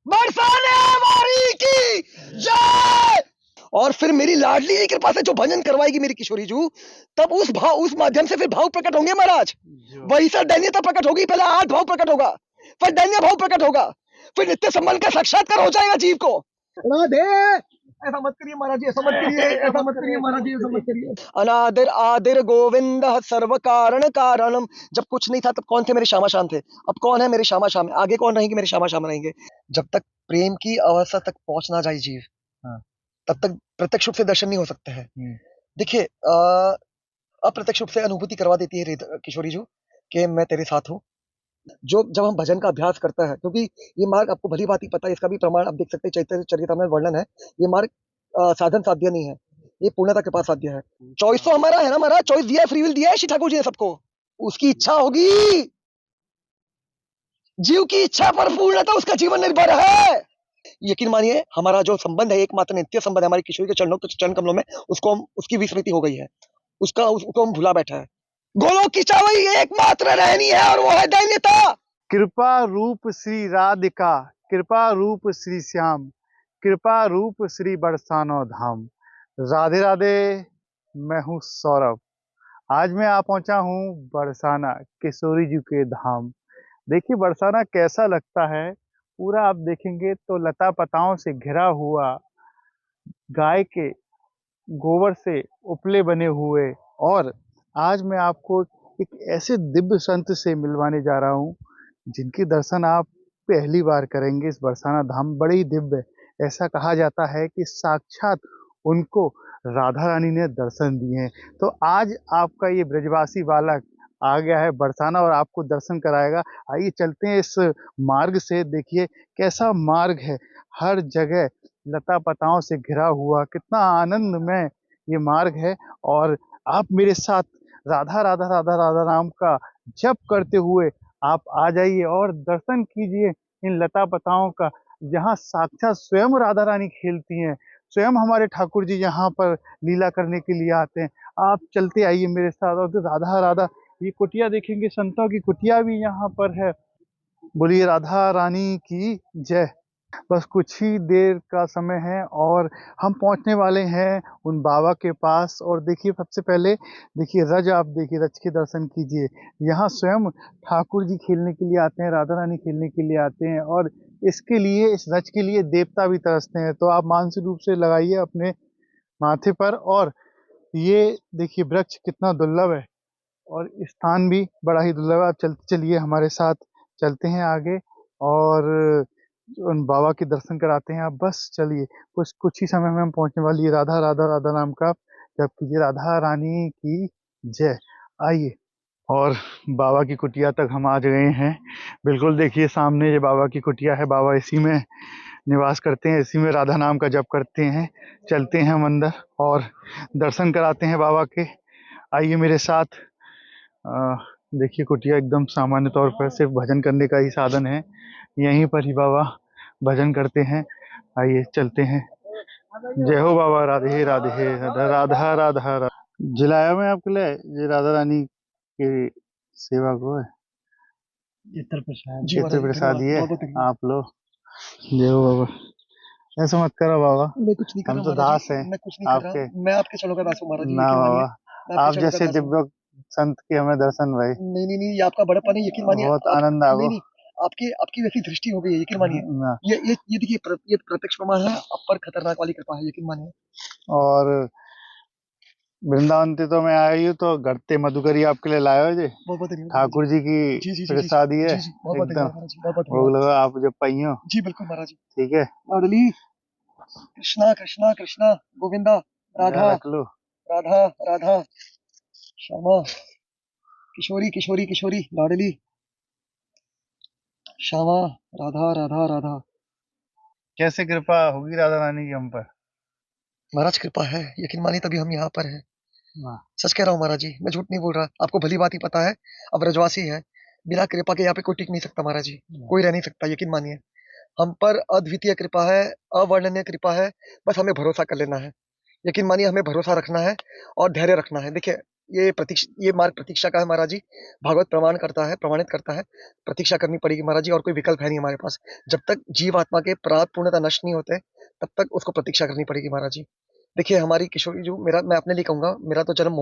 बरसाने मारी की जय। और फिर मेरी लाडली की कृपा से जो भजन करवाएगी मेरी किशोरी जू, तब उस माध्यम से फिर भाव प्रकट होंगे महाराज। वही सर दैन्यता प्रकट होगी, पहले आठ भाव प्रकट होगा, फिर दैन्य भाव प्रकट होगा, फिर नित्य संबंध का साक्षात्कार हो जाएगा जीव को। राधे, ऐसा मत करिए महाराज जी, ऐसा मत करिए, ऐसा मत करिए महाराज जी, ऐसा मत करिए। अनादिर आदिर गोविंद सर्व कारण कारणम। जब कुछ नहीं था तब कौन थे? मेरे श्यामा श्याम थे। अब कौन है? मेरे श्यामा श्याम। आगे कौन रहेंगे? मेरे श्यामा श्याम रहेंगे। जब तक प्रेम की अवस्था तक पहुंच ना जाए जीव, तब तक प्रत्यक्ष रूप से दर्शन नहीं हो सकते हैं। देखिए, अप्रत्यक्ष रूप से अनुभूति करवा देती है किशोरी जी कि मैं तेरे साथ हूँ। जो जब हम भजन का अभ्यास करता है, क्योंकि ये मार्ग आपको भली भांति पता है, इसका भी प्रमाण आप देख सकते हैं, चैतन्य चरितामृत वर्णन है। ये मार्ग साधन साध्य नहीं है, ये पूर्णता के पास साध्य है। चॉइस तो हमारा है ना महाराज, चॉइस दिया है, फ्री विल दिया है श्री ठाकुर जी ने सबको। उसकी इच्छा होगी, जीव की इच्छा पर पूर्णता उसका जीवन निर्भर है। यकीन मानिए, हमारा जो संबंध है एकमात्र नित्य संबंध है हमारी किशोरी के चरण कमलों में, उसको हम उसकी विस्मृति हो गई है, उसको हम भुला बैठा है। गोलोक की चावई एकमात्र रहनी है और वो है दैन्यता। कृपा रूप श्री राधिका, कृपा रूप श्री श्याम, कृपा रूप श्री बरसानो धाम। राधे राधे। मैं हूँ सौरभ। आज मैं आ पहुंचा हूँ बरसाना किशोरी जी के धाम। देखिए बरसाना कैसा लगता है। पूरा आप देखेंगे तो लता पताओं से घिरा हुआ, गाय के गोबर से उपले बने हुए। और आज मैं आपको एक ऐसे दिव्य संत से मिलवाने जा रहा हूँ जिनके दर्शन आप पहली बार करेंगे। इस बरसाना धाम बड़े ही दिव्य है। ऐसा कहा जाता है कि साक्षात उनको राधा रानी ने दर्शन दिए हैं। तो आज आपका ये ब्रजवासी बालक आ गया है बरसाना और आपको दर्शन कराएगा। आइए चलते हैं इस मार्ग से। देखिए कैसा मार्ग है, हर जगह लता पताओं से घिरा हुआ, कितना आनंदमय ये मार्ग है। और आप मेरे साथ राधा राधा राधा राधा नाम का जप करते हुए आप आ जाइए और दर्शन कीजिए इन लता पताओं का, जहाँ साक्षात स्वयं राधा रानी खेलती हैं। स्वयं हमारे ठाकुर जी यहाँ पर लीला करने के लिए आते हैं। आप चलते आइए मेरे साथ और राधा राधा। ये कुटिया देखेंगे, संतों की कुटिया भी यहाँ पर है। बोलिए राधा रानी की जय। बस कुछ ही देर का समय है और हम पहुंचने वाले हैं उन बाबा के पास। और देखिए सबसे पहले देखिए रज, आप देखिए रज के दर्शन कीजिए। यहाँ स्वयं ठाकुर जी खेलने के लिए आते हैं, राधा रानी खेलने के लिए आते हैं। और इसके लिए, इस रज के लिए देवता भी तरसते हैं। तो आप मानसिक रूप से लगाइए अपने माथे पर। और ये देखिए वृक्ष कितना दुर्लभ है और स्थान भी बड़ा ही दुर्लभ है। आप चलते चलिए हमारे साथ, चलते हैं आगे और उन बाबा के दर्शन कराते हैं। आप बस चलिए, कुछ कुछ ही समय में हम पहुंचने वाली है। राधा राधा राधा नाम का जप कीजिए। राधा रानी की जय। आइए, और बाबा की कुटिया तक हम आ गए हैं। बिल्कुल देखिए सामने ये बाबा की कुटिया है। बाबा इसी में निवास करते हैं, इसी में राधा नाम का जप करते हैं। चलते हैं हम अंदर और दर्शन कराते हैं बाबा के। आइए मेरे साथ। अ, देखिए कुटिया एकदम सामान्य तौर पर सिर्फ भजन करने का ही साधन है। यहीं पर ही बाबा भजन करते हैं। आइए चलते हैं। जय हो बाबा। राधे राधे राधा राधा राधा राधा। जिलाया में आपके लिए ये राधा रानी की सेवा को है। चित्र प्रसाद, चित्र प्रसाद ये आप लो। जय हो बाबा। ऐसा मत करो बाबा, मैं कुछ नहीं कर हम रहा तो महाराज दास जी, हैं मैं कुछ नहीं कर आपके। रहा, मैं आपके चरणों का दास हूँ महाराज जी, ना यकीन मानिए, बाबा, मैं आपके आप चरणों का जैसे दास हूँ। दिव्य संत के हमें दर्शन भाई। नहीं नहीं नहीं, ये आपका बड़प्पन है, यकीन मानिए बहुत आप। आनंद नहीं आगो नहीं, आपकी आपकी वैसी दृष्टि हो गई है, यकीन मानिए। ना। ये देखिए, ये प्रत्यक्ष प्रमाण है, आप पर खतरनाक वाली कृपा है, यकीन मानिए। और वृंदावन ते तो मैं आया ही हूँ, तो गढ़ते मधुकरी आपके लिए लाया हो जी। बहुत बहुत धन्यवाद महाराज ठाकुर जी की जी। जी जी जी जी प्रसादी है जी जी, बहुत बहुत एकदम। धन्यवाद महाराज जी, बहुत बहुत भोग धन्यवाद लगा आप जब पाई हो। जी। बिल्कुल महाराज जी। ठीक है, लाडली, कृष्णा कृष्णा कृष्णा गोविंदा, राधा रख लो। राधा राधा, श्यामा, किशोरी किशोरी किशोरी, लाडली, श्यामा, राधा राधा राधा। कैसे कृपा होगी राधा रानी की हम पर। महाराज कृपा है, यकीन मानिए, तभी हम यहाँ पर हैं। वाह। सच कह रहा हूँ महाराज जी, मैं झूठ नहीं बोल रहा, आपको भली बात ही पता है। अब ब्रजवासी है, बिना कृपा के यहाँ पे कोई टिक नहीं सकता महाराज जी, कोई रह नहीं सकता, यकीन मानिए। हम पर अद्वितीय कृपा है, अवर्णनीय कृपा है। बस हमें भरोसा कर लेना है, यकीन मानिए, हमें भरोसा रखना है और धैर्य रखना है। देखिए, ये मार्ग प्रतीक्षा का है महाराज जी। भागवत प्रमाणित करता है। प्रतीक्षा करनी पड़ेगी महाराज जी, और कोई विकल्प है नहीं हमारे पास। जब तक जीव आत्मा के प्रारब्ध पूर्णतः नष्ट नहीं होते, तब तक उसको प्रतीक्षा करनी पड़ेगी महाराज जी। देखिए हमारी किशोरी जो मेरा मैं अपने लिए कहूँगा, मेरा तो जन्म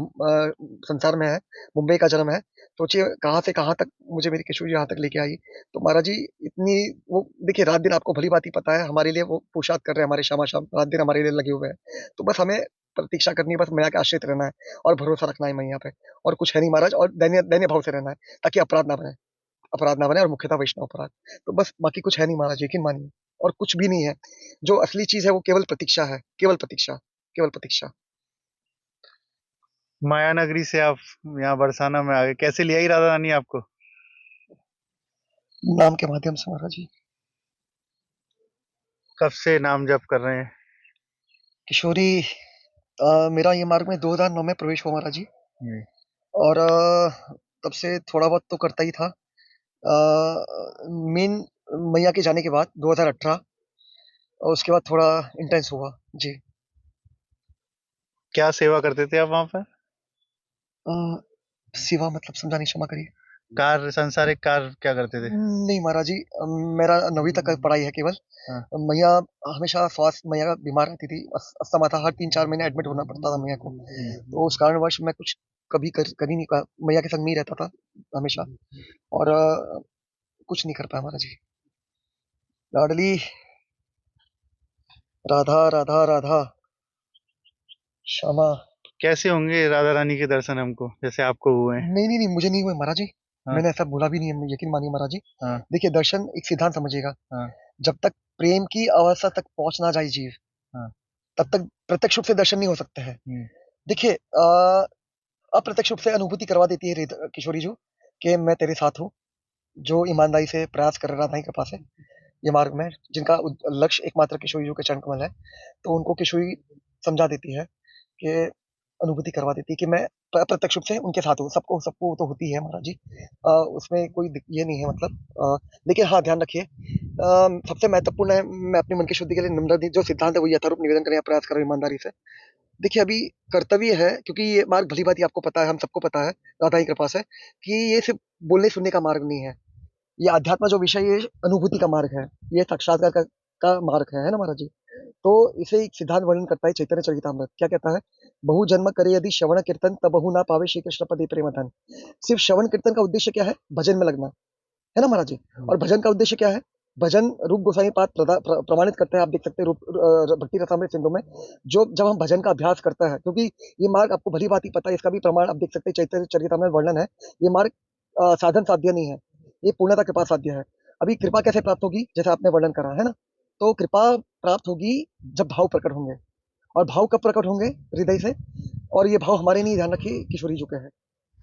संसार में है, मुंबई का जन्म है। सोचिए कहाँ से कहाँ तक मुझे मेरी किशोरी यहाँ तक लेके आई। तो महाराज जी इतनी वो देखिए रात-दिन आपको भली-भाँति पता है हमारे लिए वो पुरुषार्थ कर रहे हैं, हमारे शामा-शाम रात-दिन हमारे लिए लगे हुए हैं। तो बस हमें प्रतीक्षा करनी है, बस मैया के आश्रित रहना है और भरोसा रखना है मैया पे, और कुछ है नहीं महाराज, और दैन्य दैन्य भाव से रहना है, ताकि अपराध ना बने और मुख्यतः वैष्णव अपराध। तो बस बाकी कुछ है नहीं महाराज, यकीन मानिए, और कुछ भी नहीं है। जो असली चीज़ है वो केवल प्रतीक्षा है, केवल प्रतीक्षा, केवल प्रतीक्षा। माया नगरी से आप यहाँ बरसाना में आ गए, कैसे ले आई राधा रानी आपको? नाम के माध्यम से महाराज जी। कब से नाम जप कर रहे हैं? किशोरी मेरा ये मार्ग में 2009 में प्रवेश हुआ महाराज जी, जी। और तब से थोड़ा बहुत तो करता ही था। मेन मैया के जाने के बाद 2018, और उसके बाद थोड़ा इंटेंस हुआ जी। क्या सेवा करते थे आप वहाँ पर? अ, सिवा मतलब समझा नहीं, क्षमा करिए। कार्य, सांसारिक कार्य क्या करते थे? नहीं महाराज जी, मेरा 9वीं तक का पढ़ाई है केवल। हाँ। मैया हमेशा स्वास्थ्य मैया का बीमार रहती थी, अस्थमा था, हर 3-4 महीने एडमिट होना पड़ता था मैया को। तो उस कारणवश मैं कुछ कभी कर ही नहीं पाया, मैया के संग में ही रहता था हमेशा, और कुछ नहीं कर पाया महाराज जी। लाडली राधा राधा राधा श्यामा। कैसे होंगे राधा रानी के दर्शन हमको, जैसे आपको हुए हैं? नहीं नहीं नहीं, मुझे नहीं हुए महाराज जी। हाँ। मैंने ऐसा बोला भी नहीं है, यकीन मानिए महाराज जी। हाँ। देखिए दर्शन एक सिद्धांत समझिएगा, हाँ। जब तक प्रेम की अवस्था तक पहुंच ना जाए जीव, हाँ। तब तक प्रत्यक्ष रूप से दर्शन नहीं हो सकते हैं। देखिए अप्रत्यक्ष रूप से अनुभूति करवा देती है किशोरी जी कि मैं तेरे साथ हूँ, जो ईमानदारी से प्रयास कर रहा था ही कृपा से ये मार्ग में, जिनका लक्ष्य एकमात्र किशोरी जी के चरण कमल है, तो उनको किशोरी समझा देती है कि अनुभूति करवा देती है कि मैं प्रत्यक्ष रूप से उनके साथ हूँ। सबको सबको तो होती है महाराज जी, उसमें कोई ये नहीं है मतलब। लेकिन हाँ ध्यान रखिए, सबसे महत्वपूर्ण है, मैं अपने मन की शुद्धि के लिए निम्न जो सिद्धांत है वो यथारूप निवेदन करने का प्रयास करो ईमानदारी से। देखिए अभी कर्तव्य है, क्योंकि ये मार्ग भली-भाँति आपको पता है, हम सबको पता है, राधा की कृपा से, कि ये सिर्फ़ बोलने-सुनने का मार्ग नहीं है। ये अध्यात्म जो विषय है, ये अनुभूति का मार्ग है। ये साक्षात्कार का मार्ग है ना महाराज जी? तो इसे एक सिद्धांत वर्णन करता है चैतन्य चरितामृत। क्या कहता है? बहु जन्म करे यदि श्रवण कीर्तन तबहु ना पावे श्री कृष्ण पदे प्रेम धन। सिर्फ़ श्रवण कीर्तन का उद्देश्य क्या है? भजन में लगना। है ना महाराज जी? और भजन का उद्देश्य क्या है? भजन रूप गोस्वामी पाद प्रमाणित करते हैं, आप देख सकते हैं भक्ति रसामृत सिंधु में, जो जब हम भजन का अभ्यास करते हैं, क्योंकि ये मार्ग आपको भली-भाँति पता है, इसका भी प्रमाण आप देख सकते हैं, चैतन्य चरितामृत वर्णन है। ये मार्ग साधन साध्य नहीं है, ये पूर्णतः कृपा साध्य है। अभी कृपा कैसे प्राप्त होगी? जैसे आपने वर्णन करा, है ना? तो कृपा प्राप्त होगी जब भाव प्रकट होंगे, और भाव कब प्रकट होंगे? हृदय से, और ये भाव हमारे नहीं, ध्यान रखिए, किशोरी जी के हैं।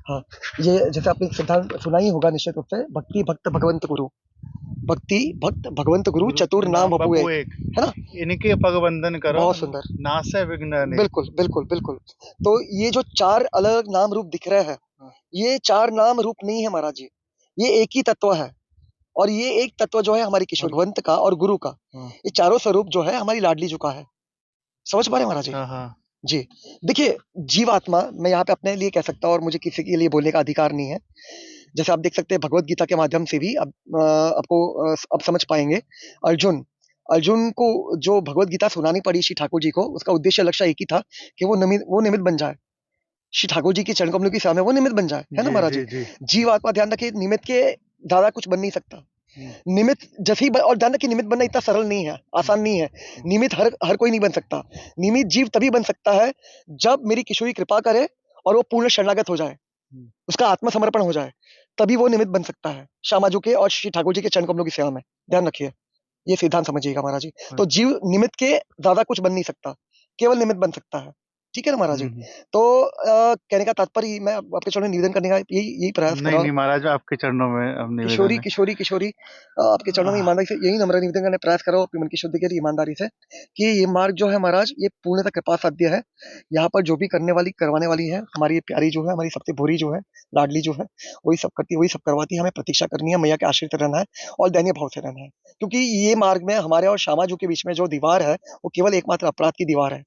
हाँ, ये जैसे आपने एक सिद्धांत सुना ही होगा निश्चित रूप से, भक्ति भक्त भगवंत गुरु। भक्ति भक्त भगवंत गुरु चतुर नाम बपू बपू एक, एक, है ना? इनके पगबंधन करो, बहुत सुंदर, नासै विघ्न अनेक। बिल्कुल बिल्कुल बिल्कुल। तो ये जो 4 अलग नाम रूप दिख रहे हैं, ये 4 नाम रूप नहीं है महाराज जी, ये एक ही तत्व है। और ये एक तत्व जो है हमारी किशोर भगवंत का और गुरु का, ये चारों स्वरूप जो है हमारी लाडली जी का है। समझ पा रहे हैं महाराज जी? हाँ, हाँ। जी। देखिए, जीवात्मा मैं यहाँ पे अपने लिए कह सकता हूँ, और मुझे किसी के लिए बोलने का अधिकार नहीं है। जैसे आप देख सकते हैं भगवत गीता के माध्यम से भी अब आपको अब समझ पाएँगे। अर्जुन अर्जुन को जो भगवत गीता सुनानी पड़ी श्री ठाकुर जी को, उसका उद्देश्य लक्ष्य एक ही था कि वो निमित्त बन जाए। श्री ठाकुर जी के चरण कमलों की सेवा में वो निमित्त बन जाए, है ना जी, महाराज जी, जी? जी। जीवात्मा ध्यान रखिए, निमित्त के ज़्यादा कुछ बन नहीं सकता। निमित्त जैसे ही और ध्यान रखिए, निमित्त बनना इतना सरल नहीं है, आसान नहीं है। निमित्त हर हर कोई नहीं बन सकता। निमित्त जीव तभी बन सकता है जब मेरी किशोरी कृपा करे और वो पूर्ण शरणागत हो जाए, उसका आत्मसमर्पण हो जाए, तभी वो निमित्त बन सकता है श्यामा जी के और श्री ठाकुर जी के चरण कमलों की सेवा में। ध्यान रखिए, ये सिद्धांत समझिएगा महाराज जी। तो जीव निमित्त के ज़्यादा कुछ बन नहीं सकता, केवल निमित्त बन सकता है। ठीक है ना महाराज जी? तो कहने का तात्पर्य मैं आपके चरणों में निवेदन करने का यही प्रयास कर नहीं, रहा नहीं हूँ। महाराज, आपके चरणों में अब निवेदन किशोरी, है। किशोरी, किशोरी, आपके चरणों में ईमानदारी से यही नम्र निवेदन करने का प्रयास कर रहा हूँ अपने मन की शुद्धि के लिए ईमानदारी से, कि ये मार्ग जो है महाराज, ये पूर्णतः कृपा साध्य है। यहाँ पर जो भी करने वाली, करवाने वाली है, हमारी ये प्यारी जो है, हमारी सबसे भोरी जो है, लाडली जो है, वही सब करती है, वही सब करवाती है। हमें प्रतीक्षा करनी है, मैया के आश्रित रहना है और दैन्य भाव से रहना है। क्योंकि ये मार्ग में हमारे और श्यामा जी के बीच में जो दीवार है, वो केवल एकमात्र अपराध की दीवार है,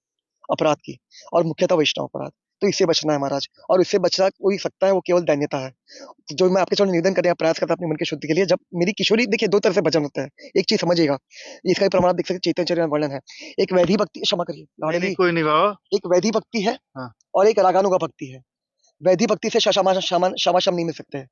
अपराध की, और मुख्यतः वैष्णव अपराध। तो इससे बचना है महाराज, और इससे बचना कोई सकता है वो केवल दैन्यता है। तो जो मैं आपके चरण निवेदन करने का प्रयास करता अपने मन की शुद्धि के लिए, जब मेरी किशोरी, देखिए दो तरह से भजन होता है, एक चीज समझिएगा, इसका भी प्रमाण आप देख सकते चैतन्य चरित में वर्णन है। एक वैधि भक्ति, क्षमा करिए नहीं नहीं, लाडली, कोई नहीं बाबा। एक वैधि भक्ति है हाँ। और एक रागानुगा भक्ति है। वैधि भक्ति से शामाशम नहीं मिल सकते हैं।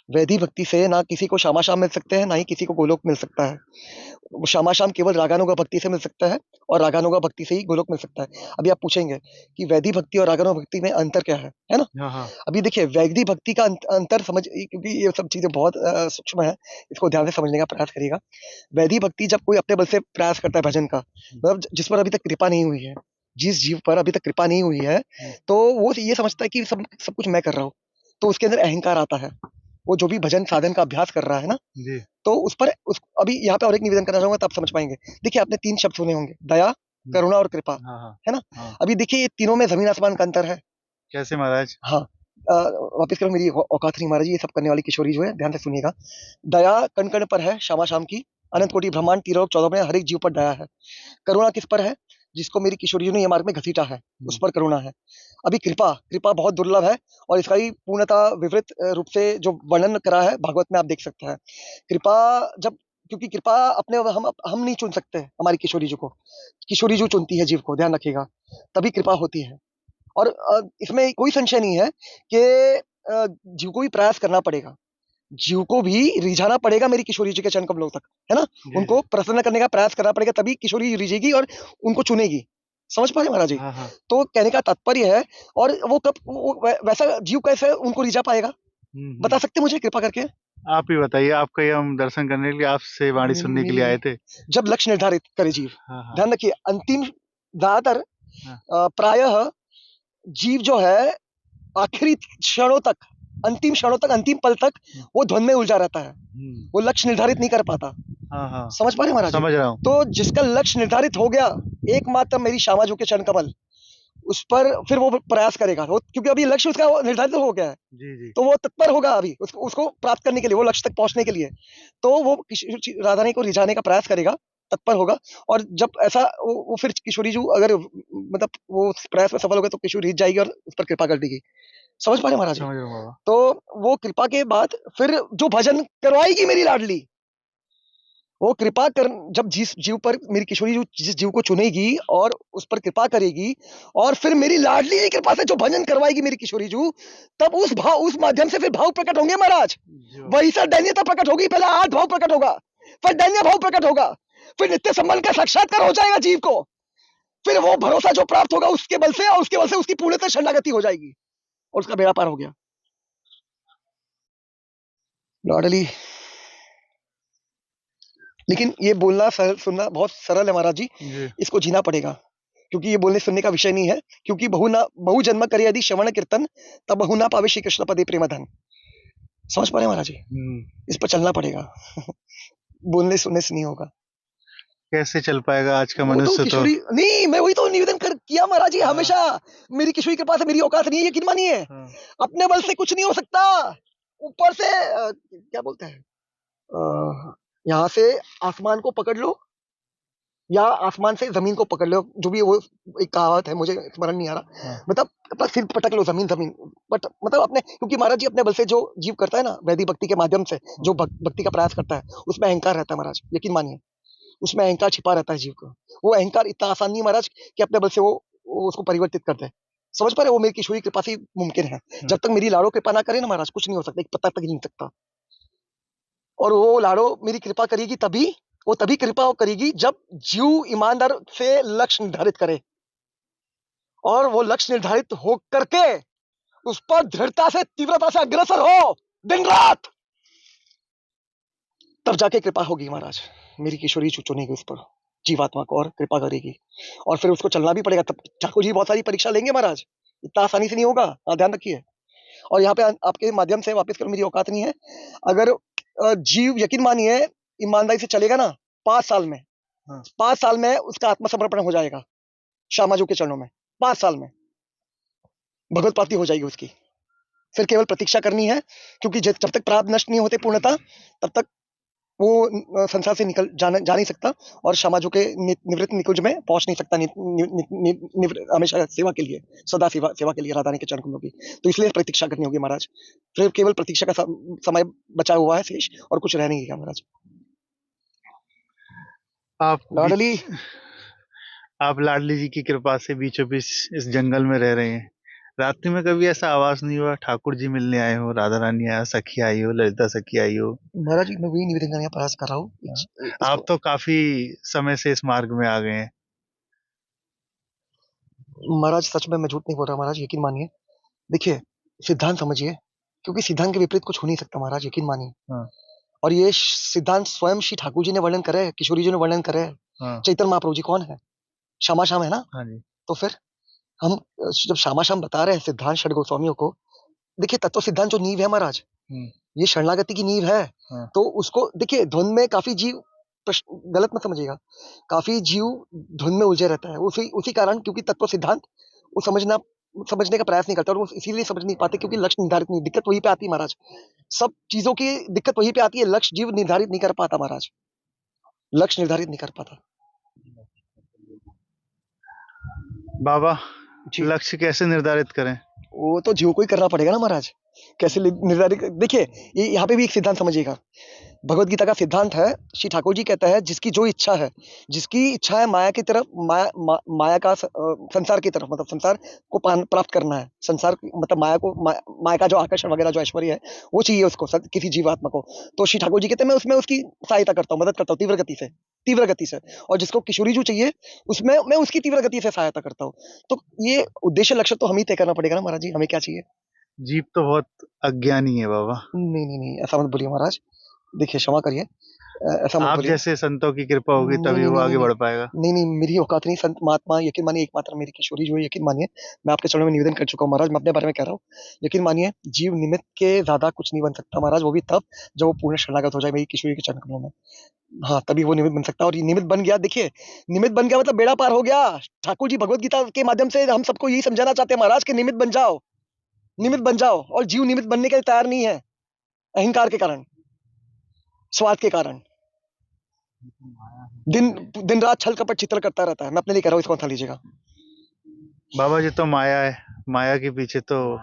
वैधि भक्ति से ना किसी को शामाशाम मिल सकते हैं, ना ही किसी को गोलोक मिल सकता है। शामाशाम केवल रागानुगा भक्ति से मिल सकता है, और रागानुगा भक्ति से ही गोलोक मिल सकता है। अभी आप पूछेंगे कि वैधि भक्ति और रागानुगा भक्ति में अंतर क्या है ना? हाँ हाँ। अभी देखिए वैधि भक्ति का अंतर समझ, क्योंकि ये सब चीजें बहुत सूक्ष्म है, इसको ध्यान से समझने का प्रयास करिएगा। वैधि भक्ति जब कोई अपने बल से प्रयास करता है भजन का, मतलब जिस पर अभी तक कृपा नहीं हुई है, जिस जीव पर अभी तक कृपा नहीं हुई है, तो वो ये समझता है कि सब सब कुछ मैं कर रहा हूँ, तो उसके अंदर अहंकार आता है। वो जो भी भजन साधन का अभ्यास कर रहा है ना, जी। तो उस पर अभी यहाँ पे और एक निवेदन करना चाहूंगा, तब समझ पाएंगे। देखिए आपने 3 शब्द सुने होंगे, दया, करुणा और कृपा, हाँ हाँ है ना? हाँ। अभी देखिए ये तीनों में जमीन आसमान का अंतर है। कैसे महाराज? हाँ, वापिस करो, मेरी औकात नहीं महाराज, ये सब करने वाली किशोरी जो है, ध्यान से सुनिएगा। दया कण कण पर है, शामा शाम की, अनंत कोटि ब्रह्मांड 13 14 में हर एक जीव पर दया है। करुणा किस पर है? जिसको मेरी किशोरी जी ने ये मार्ग में घसीटा है, उस पर करुणा है। अभी कृपा, कृपा बहुत दुर्लभ है, और इसका ही पूर्णतः विवृत रूप से जो वर्णन करा है भागवत में आप देख सकते हैं। कृपा जब, क्योंकि कृपा अपने हम नहीं चुन सकते हमारी किशोरी जी को, किशोरी जी चुनती है जीव को, ध्यान रखिएगा, तभी कृपा होती है। और इसमें कोई संशय नहीं है कि जीव को भी प्रयास करना पड़ेगा, जीव को भी रिझाना पड़ेगा मेरी किशोरी जी के चरण कमलों तक, है ना? उनको प्रसन्न करने का प्रयास करना पड़ेगा, तभी किशोरी जी रिझेगी और उनको चुनेगी। समझ पा रहे हैं महाराज जी? हाँ हाँ। तो कहने का तात्पर्य है, और वो कब वैसा जीव कैसे उनको रिझा पाएगा? बता सकते हैं मुझे कृपा करके? आप ही बताइए, आपका ये हम दर्शन करने के लिए, आपसे वाणी सुनने के लिए आए थे। जब लक्ष्य निर्धारित करे जीव, हाँ हाँ ध्यान रखिए, अंतिम ज्यादातर हाँ। प्रायः जीव जो है आखिरी क्षणों तक, अंतिम क्षणों तक, अंतिम पल तक वो ध्वनि में उलझा रहता है, वो लक्ष्य निर्धारित नहीं कर पाता। हाँ हाँ। समझ पा रहे हैं महाराज जी? समझ रहा हूँ। तो जिसका लक्ष्य निर्धारित हो गया, एकमात्र मेरी श्यामा जी के चरण कमल, उस पर फिर वो प्रयास करेगा, क्योंकि अभी लक्ष्य उसका निर्धारित हो गया है, जी जी। तो वो तत्पर होगा अभी उसको प्राप्त करने के लिए, वो लक्ष्य तक पहुंचने के लिए। तो वो राधा रानी को रिझाने का प्रयास करेगा, तत्पर होगा, और जब ऐसा वो फिर किशोरी जी अगर मतलब वो उस प्रयास में सफल हो गए, तो किशोरी रिझ जाएगी और उस पर कृपा कर देगी। समझ पा रहे हैं महाराज जी? समझ रहा हूँ बाबा। तो वो कृपा के बाद फिर जो भजन करवाएगी मेरी लाडली, वो कृपा कर, जब जिस जीव पर मेरी किशोरी जिस जीव को चुनेगी और उस पर कृपा करेगी, और फिर मेरी लाडली की कृपा से जो भजन करवाएगी मेरी किशोरी जू, तब उस माध्यम से फिर भाव प्रकट होंगे महाराज। वही सर दैन्यता प्रकट होगी, पहले आठ भाव प्रकट होगा, फिर दैन्य भाव प्रकट होगा, फिर नित्य संबंध का साक्षात्कार हो जाएगा जीव को, फिर वो भरोसा जो प्राप्त होगा उसके बल से, और उसके बल से उसकी पूर्णतः शरणागति हो जाएगी, और उसका बेड़ा पार हो गया। लाडली, लेकिन ये बोलना सुनना बहुत सरल है महाराज जी, इसको जीना पड़ेगा, क्योंकि ये बोलने सुनने का विषय नहीं है। क्योंकि बहु जन्म करे यदि श्रवण कीर्तन, तब बहु ना पावे श्री कृष्ण पदे प्रेम धन। समझ पा रहे हैं महाराज जी? इस पर चलना पड़ेगा बोलने सुनने से नहीं होगा। कैसे चल पाएगा आज का वो मनुष्य? तो किशोरी नहीं, मैं वही तो निवेदन कर किया महाराज जी, हमेशा मेरी किशोरी कृपा से मेरी औकात नहीं है, यकीन मानिए। अपने बल से कुछ नहीं हो सकता, ऊपर से क्या बोलते हैं, यहाँ से आसमान को पकड़ लो, या आसमान से जमीन को पकड़ लो, जो भी वो एक कहावत है, मुझे स्मरण नहीं आ रहा, मतलब अपना सिर पटक लो, जमीन जमीन, बट मतलब अपने, क्योंकि महाराज जी अपने बल से जो जीव करता है ना, वैदिक भक्ति के माध्यम से जो भक्ति का प्रयास करता है, उसमें अहंकार रहता है महाराज, यकीन मानिए, उसमें अहंकार छिपा रहता है जीव को। वो अहंकार इतना आसान नहीं महाराज कि अपने बल से वो उसको परिवर्तित कर दे। समझ पा रहे? वो मेरी किशोरी कृपा से मुमकिन है। जब तक मेरी लाड़ो कृपा ना करे ना महाराज, कुछ नहीं हो सकता, एक पत्ता तक नहीं सकता। और वो लाड़ो मेरी कृपा करेगी तभी, वो तभी कृपा करेगी जब जीव ईमानदार से लक्ष्य निर्धारित करे, और वो लक्ष्य निर्धारित हो करके उस पर दृढ़ता से, तीव्रता से अग्रसर हो दिन रात, तब जाके कृपा होगी महाराज। मेरी किशोरी चुनेगी उस पर जीवात्मा को और कृपा करेगी, और फिर उसको चलना भी पड़ेगा। तब ठाकुर जी बहुत सारी परीक्षा लेंगे महाराज, इतना आसानी से नहीं होगा, हाँ ध्यान रखिए। और यहाँ पे आपके माध्यम से वापस करो, मेरी औकात नहीं है, अगर जीव यकीन मानिए ईमानदारी से चलेगा ना, 5 साल में, 5 साल में उसका आत्मसमर्पण हो जाएगा श्यामाजू के चरणों में, 5 साल में भगवत प्राप्ति हो जाएगी उसकी। फिर केवल प्रतीक्षा करनी है, क्योंकि जब तक प्राप्त नष्ट नहीं होते पूर्णता, तब तक वो संसार से जा नहीं सकता और समाजों के निवृत्त निकुंज में पहुंच नहीं सकता हमेशा सेवा के लिए, सदा सेवा सेवा के लिए राधा रानी के चरण कमलों की। तो इसलिए प्रतीक्षा करनी होगी महाराज। फिर केवल प्रतीक्षा का समय बचा हुआ है शेष, और कुछ रह नहीं गया महाराज। लाडली, आप लाडली जी की कृपा से बीचों बीच इस जंगल में रह रहे हैं। रात्रि में कभी ऐसा आवाज नहीं हुआ ठाकुर जी मिलने आए हो, राधा रानी आया, सखी आई हो, ललिता सखी आई हो? महाराज मैं वही निवेदन करने का प्रयास कर रहा हूँ। आप तो काफी समय से इस मार्ग में आ गए हैं। महाराज सच में मैं झूठ नहीं बोल रहा महाराज, यकीन मानिए। देखिए, सिद्धांत समझिए, क्योंकि सिद्धांत के विपरीत कुछ हो नहीं सकता महाराज, यकीन मानिए। हाँ, और ये सिद्धांत स्वयं श्री ठाकुर जी ने वर्णन करे है, किशोरी जी ने वर्णन करे है। हाँ, चैतन्य महाप्रभु जी कौन है? श्यामा श्याम है ना। हाँ जी। तो फिर हम जब श्यामा श्याम बता रहे हैं सिद्धांत षड गोस्वामियों को, देखिए तत्व सिद्धांत जो नींव है महाराज, ये शरणागति की नींव है। हाँ। तो उसको देखिए, धुन में काफी जीव, गलत मत समझिएगा, काफी जीव धुन में उलझे रहता है, उसी उसी कारण, क्योंकि तत्व सिद्धांत वो समझने का प्रयास नहीं करता, और वो इसीलिए समझ नहीं पाते क्योंकि लक्ष्य निर्धारित नहीं। दिक्कत वहीं पे आती है महाराज, सब चीजों की दिक्कत वहीं पे आती है, लक्ष्य जीव निर्धारित नहीं कर पाता महाराज, लक्ष्य निर्धारित नहीं कर पाता। बाबा, जी, लक्ष्य कैसे निर्धारित करें? वो तो जीव को ही करना पड़ेगा ना महाराज। कैसे निर्धारित, देखिए ये यहाँ पे भी एक सिद्धांत समझिएगा, भगवत गीता का सिद्धांत है। श्री ठाकुर जी कहते हैं जिसकी जो इच्छा है, जिसकी इच्छा है माया की तरफ, माया का संसार की तरफ, मतलब संसार को प्राप्त करना है, संसार मतलब माया का जो आकर्षण वगैरह जो ऐश्वर्य है वो चाहिए उसको, किसी जीवात्मा को। तो श्री ठाकुर जी कहते हैं मैं उसमें उसकी सहायता करता हूँ, मदद करता हूँ तीव्र गति से। और जिसको किशोरी जो चाहिए उसमें मैं उसकी तीव्र गति से सहायता करता हूँ। तो ये उद्देश्य लक्ष्य तो हम ही तय करना पड़ेगा ना महाराज जी, हमें क्या चाहिए। जीव तो बहुत अज्ञानी है बाबा। नहीं नहीं नहीं, ऐसा मत बोलिए महाराज, देखिए क्षमा करिए, ऐसा मत आप बोलिए। जैसे संतों की कृपा होगी नहीं तभी नहीं वो नहीं नहीं आगे नहीं बढ़ पाएगा। नहीं नहीं, मेरी औकात नहीं संत महात्मा, यकीन मानिए एकमात्र मेरी किशोरी जो है, यकीन मानिए मैं आपके चरणों में निवेदन कर चुका हूँ महाराज, मैं अपने बारे में कह रहा हूँ। यकीन मानिए जीव निमित्त के ज्यादा कुछ नहीं बन सकता महाराज, वो भी तब जब वो पूर्ण शरणागत हो जाए मेरी किशोरी के चरण कमलों में। हाँ, तभी वो निमित्त बन सकता है, और ये निमित्त बन गया, देखिए निमित्त बन गया मतलब बेड़ा पार हो गया। ठाकुर जी भगवत गीता के माध्यम से हम सबको यही समझाना चाहते हैं महाराज कि निमित्त बन जाओ, निमित्त बन जाओ। और जीव निमित्त बनने के लिए तैयार नहीं है, अहंकार के कारण, स्वार्थ के कारण, दिन दिन रात छल कपट चित्र करता रहता है। मैं अपने लिए कह रहा हूँ, इसको मत लीजिएगा। बाबा जी तो माया है, माया के पीछे तो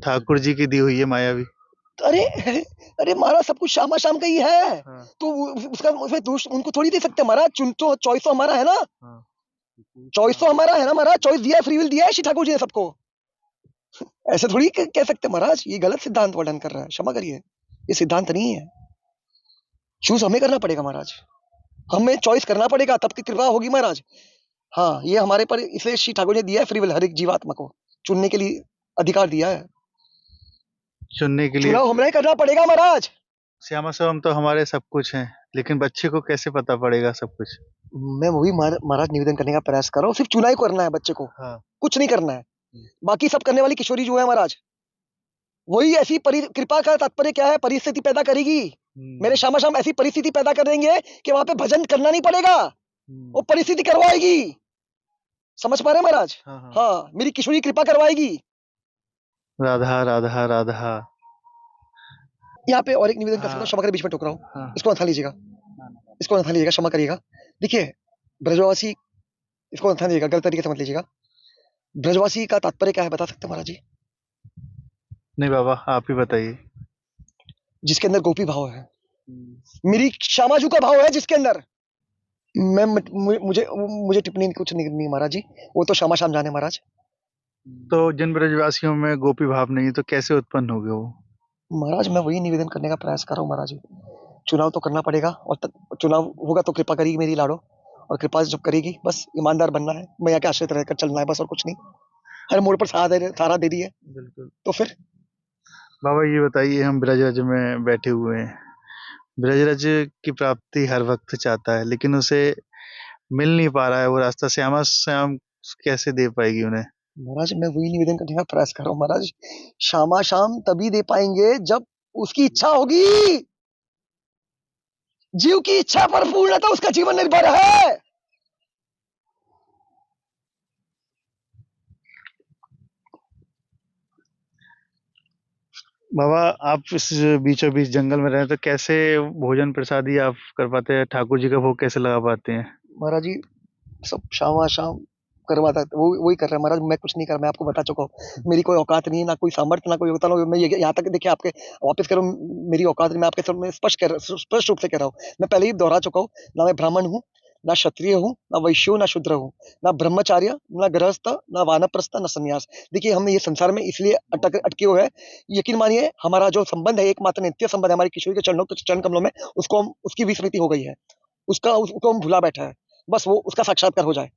ठाकुर जी की दी हुई है माया भी। अरे अरे महाराज, सब कुछ शामा शाम का ही है। हाँ, तो उसका उसमें दोष उनको थोड़ी दे सकते महाराज, चुन तो चॉइस तो हमारा है ना, हाँ। चॉइस तो हमारा है ना महाराज, चॉइस दिया है, फ्री विल दिया है श्री ठाकुर जी ने सबको। ऐसे थोड़ी कह सकते महाराज, ये गलत सिद्धांत वर्णन कर रहा है, क्षमा करिए, ये सिद्धांत नहीं है। चूज हमें करना पड़ेगा महाराज, हमें चॉइस करना पड़ेगा, तब की कृपा होगी महाराज। हाँ, ये हमारे पर इसलिए श्री ठाकुर ने दिया है फ्री विल, हर एक जीवात्मा को चुनने के लिए अधिकार दिया है, चुनने के लिए। चुनाव हमें करना पड़ेगा महाराज। श्यामा स्वयं तो हमारे सब कुछ हैं, लेकिन बच्चे को कैसे पता पड़ेगा सब कुछ? मैं वही महाराज निवेदन करने का प्रयास कर रहा हूँ, सिर्फ चुनाव करना है बच्चे को, हाँ। कुछ नहीं करना है। बाकी सब करने वाली किशोरी जो है महाराज, वही ऐसी कृपा का तात्पर्य क्या है, परिस्थिति पैदा करेगी। मेरे श्यामा श्याम ऐसी परिस्थिति पैदा कर देंगे कि वहां पे भजन करना नहीं पड़ेगा, वो परिस्थिति करवाएगी। समझ पा रहे हैं महाराज? हाँ, हाँ। हाँ, मेरी किशोरी कृपा करवाएगी। राधा राधा राधा। यहाँ पे और एक निवेदन कर सकता हूँ, हाँ, क्षमा करें बीच में टोक रहा हूँ, हाँ। इसको अथा लीजिएगा, इसको अथा लीजिएगा, क्षमा करिएगा। देखिए ब्रजवासी, इसको अथा लीजिएगा, गलत तरीके से मत लीजिएगा। ब्रजवासी का तात्पर्य क्या है बता सकते हैं महाराज जी? नहीं बाबा, आप ही बताइए। जिसके अंदर गोपी भाव है, मेरी श्यामाजू का भाव है जिसके अंदर। मैं मुझे मुझे टिप्पणी कुछ नहीं करनी महाराज जी, वो तो श्यामा श्याम जाने महाराज। तो जिन ब्रजवासियों में गोपी भाव नहीं तो कैसे उत्पन्न हो गए वो? महाराज मैं वही निवेदन करने का प्रयास कर रहा हूँ महाराज जी, चुनाव तो करना पड़ेगा, और चुनाव होगा तो कृपा करेगी मेरी लाडो, और कृपा जब करेगी बस ईमानदार बनना है, मैं यहाँ के आश्रित रहकर चलना है बस, और कुछ नहीं। हर मोड़ पर सहारा दे दी है, बिल्कुल। तो फिर बाबा ये बताइए, हम ब्रजराज में बैठे हुए हैं, ब्रजराज की प्राप्ति हर वक्त चाहता है, लेकिन उसे मिल नहीं पा रहा है वो रास्ता। श्यामा श्याम कैसे दे पाएगी उन्हें? महाराज मैं वही निवेदन करने का प्रयास कर रहा हूँ महाराज, श्यामा शाम तभी दे पाएंगे जब उसकी इच्छा होगी। जीव की इच्छा पर पूर्णतः उसका जीवन निर्भर है। बाबा, आप इस बीचों बीच जंगल में रहे तो कैसे भोजन प्रसादी आप कर पाते हैं? ठाकुर जी का भोग कैसे लगा पाते हैं? महाराज जी सब शाम शाम करवाता है, वो वही कर रहा है महाराज। मैं कुछ नहीं कर, मैं आपको बता चुका हूँ। मेरी कोई औकात नहीं है, ना कोई सामर्थ्य, ना कोई होता ना। मैं यहाँ तक देखिए आपके वापस करूँ, मेरी औकात नहीं। मैं आपके सामने स्पष्ट रूप से कह रहा हूँ। मैं पहले ही दोहरा चुका हूँ, ना मैं ब्राह्मण हूँ, ना क्षत्रिय हूँ, ना वैश्य हूँ, ना शूद्र हूँ, ना ब्रह्मचार्य, ना गृहस्थ, ना वानप्रस्थ, ना संन्यास। देखिए हम ये संसार में इसलिए अटके हुए हैं। यकीन मानिए हमारा जो संबंध है, एकमात्र नित्य संबंध है हमारी किशोरी के चरण कमलों में, उसको हम उसकी विस्मृति हो गई है। उसको हम भुला बैठा है। बस वो उसका साक्षात्कार हो जाए।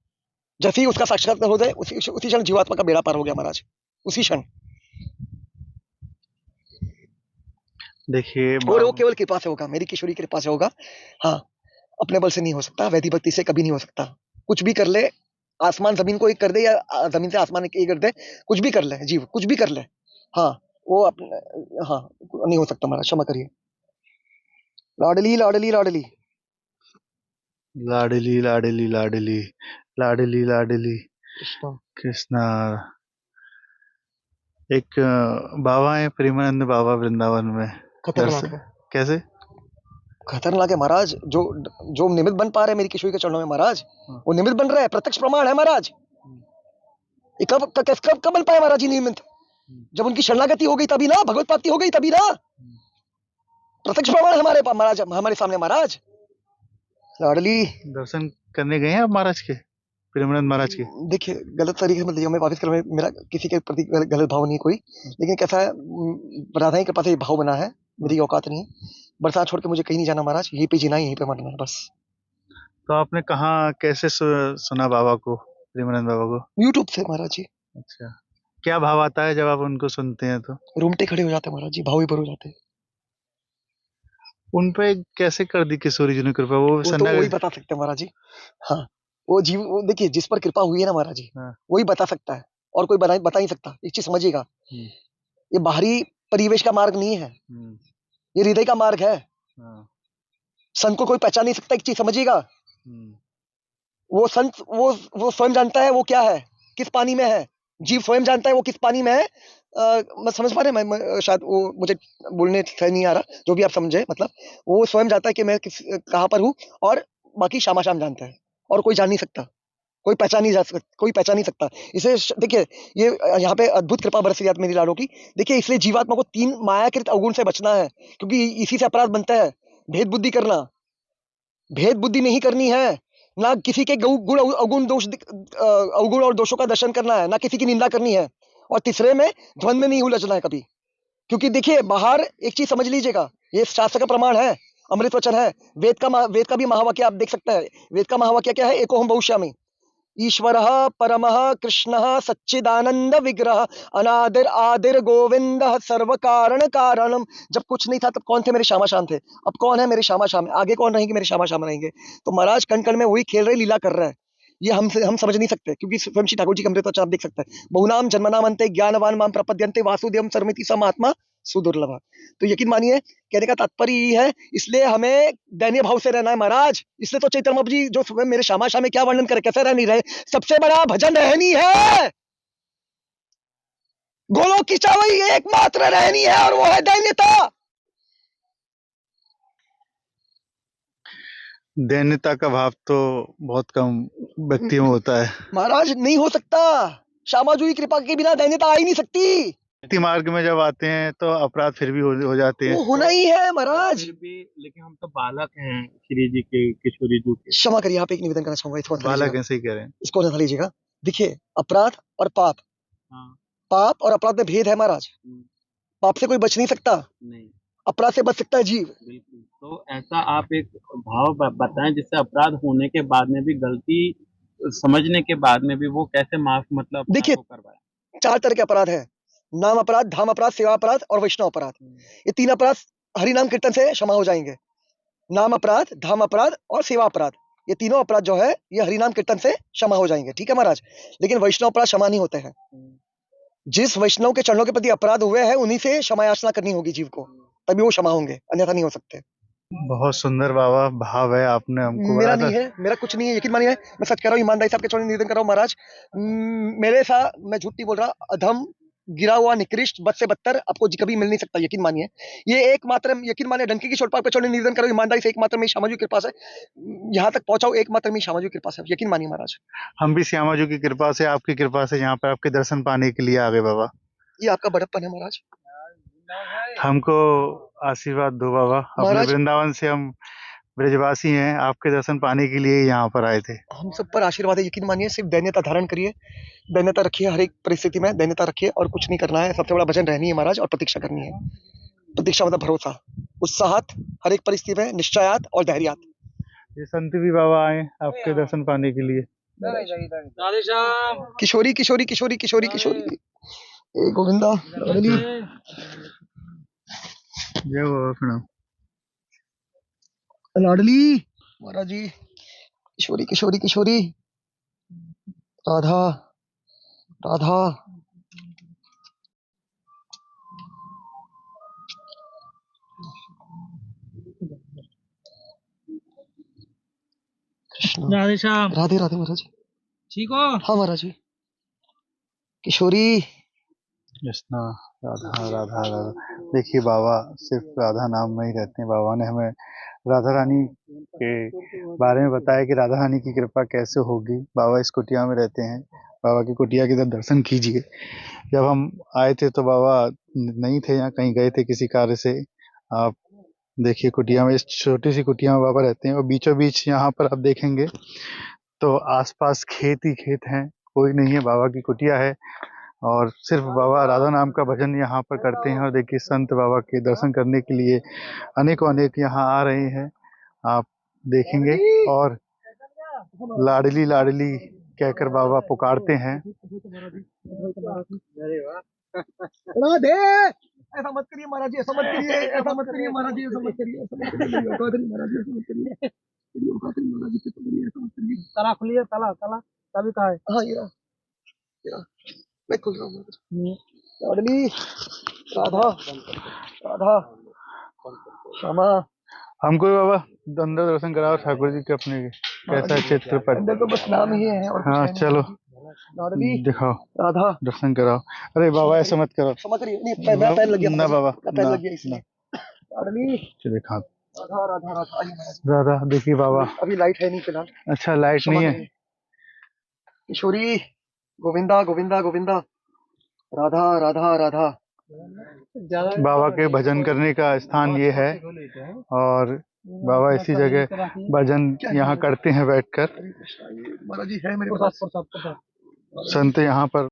जैसे ही उसका साक्षात्कार हो जाए, उसी क्षण जीवात्मा का बेड़ा पार हो गया महाराज। उसी क्षण। देखिए और वो केवल कृपा से होगा, मेरी किशोरी की कृपा से होगा। हाँ, अपने बल से नहीं हो सकता, वैधि भक्ति से कभी नहीं हो सकता। कुछ भी कर ले, आसमान जमीन को एक कर दे या जमीन से आसमान एक कर दे, कुछ भी कर ले जीव, कुछ भी कर ले। हाँ, वो अपने, हाँ, नहीं हो सकता महाराज, क्षमा करिए। लाडली लाडली लाडली। लाडली लाडली लाडली लाडली लाडली कृष्णा। कृष्णा। एक बाबा है प्रेमानंद बाबा वृंदावन में। खतरनाक है। कैसे? खतरनाक है महाराज। जो जो निमित्त बन पा रहे हैं मेरी किशोरी के चरणों में महाराज, वो निमित्त बन रहे हैं, प्रत्यक्ष प्रमाण है महाराज। ये कब बन पाए महाराज जी निमित्त? जब उनकी शरणागति हो गई तभी ना, भगवत प्राप्ति हो गई तभी ना। प्रत्यक्ष प्रमाण है हमारे पास महाराज, हमारे सामने महाराज। लाडली। दर्शन करने गए हैं आप महाराज के, प्रेमानंद महाराज के? देखिए गलत तरीके से मत लीजिए, मैं वापस कर, मेरा किसी के प्रति गलत भाव नहीं कोई। लेकिन कैसा है, राधा ही कृपा से ये भाव बना है, मेरी औकात नहीं है। बरसात छोड़ के मुझे कहीं नहीं जाना महाराज, यहीं पे जीना है, यहीं पे मरना है बस। तो आपने कहाँ कैसे सुना बाबा को, प्रेमानंद बाबा को? यूट्यूब से महाराज जी। अच्छा, क्या भाव आता है जब आप उनको सुनते हैं तो? रूमटे खड़े हो जाते हैं महाराज जी, भाव ही भर हो जाते हैं। उन पे कैसे कर दी किशोरी जी ने कृपा? वो वो तो सन्ना। वही बता सकते हैं महाराज जी। हाँ, वो जीव, वो देखिए जिस पर कृपा हुई है ना महाराज जी, हाँ। वही बता सकता है, और कोई बता नहीं सकता। एक चीज समझिएगा, ये बाहरी परिवेश का मार्ग नहीं है, ये हृदय का मार्ग है। हाँ। संत को कोई पहचान नहीं सकता, एक चीज समझिएगा। वो संत, वो स्वयं जानता है वो क्या है, किस पानी में है। जीव स्वयं जानता है वो किस पानी में है। मैं समझ पा रहे हैं, मैं शायद वो मुझे बोलने से नहीं आ रहा, जो भी आप समझे, मतलब वो स्वयं जानता है कि मैं किस कहाँ पर हूँ, और बाकी शामाशाम जानता है, और कोई जान नहीं सकता, कोई पहचान नहीं सकता इसे। देखिए ये यहाँ पे अद्भुत कृपा बरस रही है मेरी लाडों की। देखिए इसलिए जीवात्मा को 3 मायाकृत अवगुण से बचना है, क्योंकि इसी से अपराध बनता है। भेद बुद्धि करना, भेद बुद्धि नहीं करनी है, ना किसी के गुण अवगुण अवगुण और दोषों का दर्शन करना है, ना किसी की निंदा करनी है, और तीसरे में द्वंद में नहीं उलझना है कभी। क्योंकि देखिए बाहर एक चीज समझ लीजिएगा, ये शास्त्र का प्रमाण है, अमृत वचन है। वेद का भी महावाक्य आप देख सकते हैं। वेद का महावाक्य क्या है? एको हम बहुश्यामि। ईश्वरः परमः कृष्णः सच्चिदानंद विग्रह, अनादिर आदिर गोविंद सर्व कारण कारणम। जब कुछ नहीं था तब कौन थे? मेरे श्यामा श्याम थे। अब कौन है? मेरे श्यामा श्याम। आगे कौन रहेंगे? मेरे श्यामा श्याम रहेंगे। तो महाराज कण कण में वही खेल रहे, लीला कर रहे हैं। ये हम समझ नहीं सकते, क्योंकि स्वयं श्री ठाकुर जी के अमृत वचन आप देख सकते हैं। बहुनाम जन्मनाम अंते ज्ञानवान माम प्रपद्यन्ते वासुदेवम सर्वमिति समात्मा सुदुर्लभ। तो यकीन मानिए, कहने का तात्पर्य ये है, इसलिए हमें दयनीय भाव से रहना है महाराज। इसलिए तो चैतन्य प्रभु जी जो मेरे श्यामा श्याम में क्या वर्णन करे, कैसे रह नहीं रहे। सबसे बड़ा भजन रहनी है, गोलों की चावई एकमात्र रहनी है, और वो है दैन्यता। दैन्यता का भाव तो बहुत कम व्यक्तियों में होता है महाराज, नहीं हो सकता। श्यामाजू की कृपा के बिना दैन्यता आ ही नहीं सकती। भक्ति मार्ग में जब आते हैं तो अपराध फिर भी हो जाते हैं। वो होना ही है महाराज। फिर भी लेकिन हम तो बालक हैं श्री जी के, किशोरी जी के। क्षमा करिए, यहाँ पे एक निवेदन करना चाहूंगा, इसको मत बालक लीजिएगा, ऐसे ही कह रहे हैं। इसको मत लीजिएगा। देखिए अपराध और पाप, हाँ। पाप और अपराध में भेद है महाराज। पाप से कोई बच नहीं सकता, नहीं, अपराध से बच सकता है जीव। बिल्कुल। तो ऐसा आप एक भाव बताएं जिससे अपराध होने के बाद में भी, गलती समझने के बाद में भी वो कैसे माफ, मतलब अपने देखिए आप को करवाए। 4 तरह के अपराध है: नाम अपराध, धाम अपराध, सेवा अपराध और वैष्णव अपराध। ये 3 अपराध हरि नाम कीर्तन से क्षमा हो जाएंगे। नाम अपराध, धाम अपराध और सेवा अपराध, ये तीनों अपराध जो है ये हरि नाम कीर्तन से क्षमा हो जाएंगे, ठीक है महाराज। लेकिन वैष्णव अपराध क्षमा नहीं होते हैं। जिस वैष्णव के चरणों के प्रति अपराध हुए हैं उन्हीं से क्षमा याचना करनी होगी जीव को, तभी वो क्षमा होंगे, अन्यथा नहीं हो सकते। बहुत सुंदर बाबा भाव है, आपने हमको मेरा बड़ा नहीं है, मेरा कुछ नहीं है, यकीन मानिए। मैं सच कह रहा हूँ, ईमानदारी से आपके चरणों में निवेदन कर रहा हूँ महाराज। मेरे साथ मैं झूठ नहीं बोल रहा। अधम गिरा हुआ निकृष्ट बद से बदतर आपको कभी मिल नहीं सकता, यकीन मानिए। ये एकमात्र, यकीन मानिए, डंकी की चोट पर चढ़ने निवेदन करो ईमानदारी से, एकमात्र मेरी श्यामा जी की कृपा से यहाँ तक पहुंचा हूं, एकमात्र मेरी श्यामा जी की कृपा से, यकीन मानिए महाराज। हम भी श्यामा जी की कृपा से, आपकी कृपा से यहाँ पर आपके दर्शन पाने के लिए आ गए बाबा। ये आपका बड़प्पन है महाराज। हमको आशीर्वाद दो बाबा, अपने महाराज वृंदावन से हम ब्रजवासी हैं, आपके दर्शन पाने के लिए यहाँ पर आए थे। हम सब पर आशीर्वाद है, यकीन मानिए। सिर्फ दैन्यता धारण करिए, दैन्यता रखिए, हर एक परिस्थिति में दैन्यता रखिए और कुछ नहीं करना है। सबसे बड़ा वचन रहनी है महाराज, और प्रतीक्षा करनी है। प्रतीक्षा मतलब भरोसा, उत्साहत, हर एक परिस्थिति में निश्चयात और धैर्यात। ये संत भी बाबा आए आपके दर्शन पाने के लिए। किशोरी किशोरी किशोरी किशोरी किशोरी, ए गोविंदा लाडली। जय बाबा, प्रणाम। लाडली महाराज जी, किशोरी किशोरी किशोरी, राधा राधा। कृष्ण राधे श्याम, राधे राधे महाराज। ठीक हो? हाँ महाराज जी। किशोरी, कृष्णा, राधा राधा राधा। देखिए बाबा सिर्फ राधा नाम में ही रहते हैं। बाबा ने हमें राधा रानी के बारे में बताया कि राधा रानी की कृपा कैसे होगी। बाबा इस कुटिया में रहते हैं, बाबा की कुटिया के दर्शन कीजिए। जब हम आए थे तो बाबा नहीं थे यहाँ, कहीं गए थे किसी कार्य से। आप देखिए कुटिया में, इस छोटी सी कुटिया में बाबा रहते हैं, और बीचों बीच यहाँ पर आप देखेंगे तो आसपास खेत ही खेत हैं, कोई नहीं है। बाबा की कुटिया है और सिर्फ बाबा राधा नाम का भजन यहाँ पर करते हैं। और देखिए संत बाबा के दर्शन करने के लिए अनेकों अनेक यहाँ आ रहे हैं, आप देखेंगे। और लाडली लाडली कहकर बाबा पुकारते हैं। राधे। ऐसा मत करिए महाराज जी, ऐसा मत करिए, ऐसा मत करिए महाराज जी, ऐसा मत करिए, ऐसा मत करिए, मेरी औकात नहीं महाराज जी, ऐसा मत करिए, मेरी औकात नहीं महाराज जी, ऐसा करिए, ऐसा मत करिए। ताला खुलिए, ताला ताला चाबी कहाँ है? हाँ ये रहा, मैं खोल रहा हूँ महाराज। लाडली राधा राधा श्यामा। हमको भी बाबा अंदर दर्शन कराओ ठाकुर जी के अपने के, कैसा चित्र पर। अंदर तो बस नाम ही है और कुछ हाँ है नहीं। चलो लाडली दिखाओ, राधा। दर्शन कराओ। अरे बाबा ऐसा मत करो, समझ रही नहीं, पैर लग गया ना बाबा, पैर ना लग गया इसलिए। लाडली दिखा। राधा राधा राधा। आइए महाराज। राधा देखिए बाबा, अभी लाइट है नहीं फिलहाल। अच्छा लाइट नहीं है। किशोरी, गोविंदा गोविंदा गोविंदा, राधा राधा राधा। बाबा के भजन करने का स्थान ये है, और बाबा इसी जगह भजन यहाँ करते हैं बैठकर। महाराज जी है मेरे पास। संत यहाँ पर